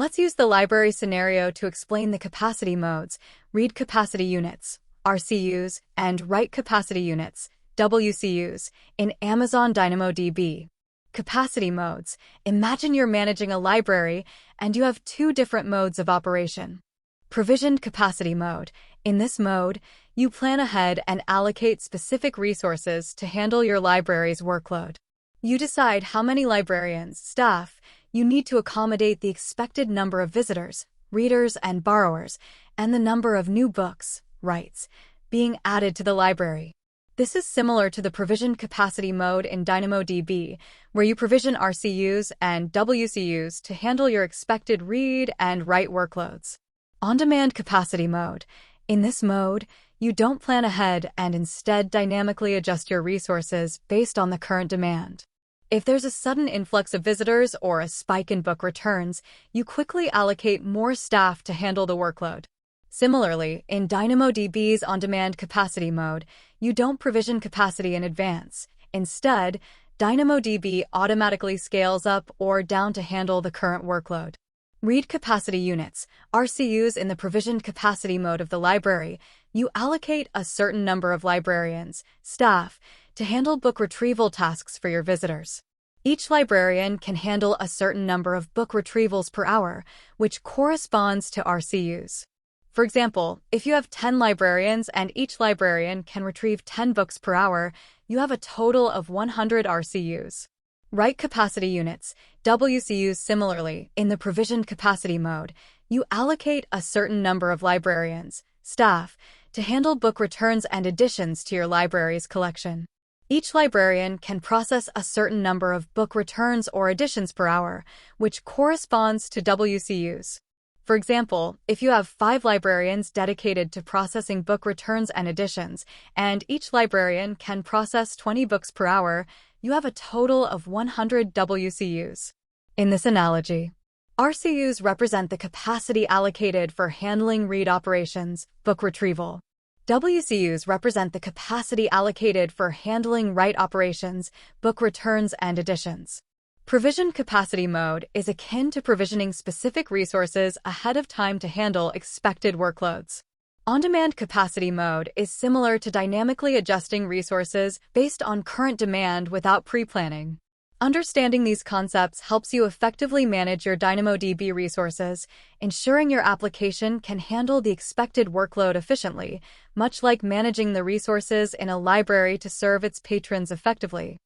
Let's use the library scenario to explain the capacity modes: read capacity units, RCUs, and write capacity units, WCUs, in Amazon DynamoDB. Capacity modes. Imagine you're managing a library and you have two different modes of operation. Provisioned capacity mode. In this mode, you plan ahead and allocate specific resources to handle your library's workload. You decide how many librarians, staff, you need to accommodate the expected number of visitors, readers, and borrowers, and the number of new books, rights, being added to the library. This is similar to the provisioned capacity mode in DynamoDB, where you provision RCUs and WCUs to handle your expected read and write workloads. On-demand capacity mode. In this mode, you don't plan ahead and instead dynamically adjust your resources based on the current demand. If there's a sudden influx of visitors or a spike in book returns, you quickly allocate more staff to handle the workload. Similarly, in DynamoDB's on-demand capacity mode, you don't provision capacity in advance. Instead, DynamoDB automatically scales up or down to handle the current workload. Read capacity units, RCUs. In the provisioned capacity mode of the library, you allocate a certain number of librarians, staff, to handle book retrieval tasks for your visitors. Each librarian can handle a certain number of book retrievals per hour, which corresponds to RCUs. For example, if you have 10 librarians and each librarian can retrieve 10 books per hour, you have a total of 100 RCUs. Write capacity units, WCUs. Similarly, in the provisioned capacity mode, you allocate a certain number of librarians, staff, to handle book returns and additions to your library's collection. Each librarian can process a certain number of book returns or additions per hour, which corresponds to WCUs. For example, if you have 5 librarians dedicated to processing book returns and additions, and each librarian can process 20 books per hour, you have a total of 100 WCUs. In this analogy, RCUs represent the capacity allocated for handling read operations, book retrieval. WCUs represent the capacity allocated for handling write operations, book returns, and additions. Provisioned capacity mode is akin to provisioning specific resources ahead of time to handle expected workloads. On-demand capacity mode is similar to dynamically adjusting resources based on current demand without pre-planning. Understanding these concepts helps you effectively manage your DynamoDB resources, ensuring your application can handle the expected workload efficiently, much like managing the resources in a library to serve its patrons effectively.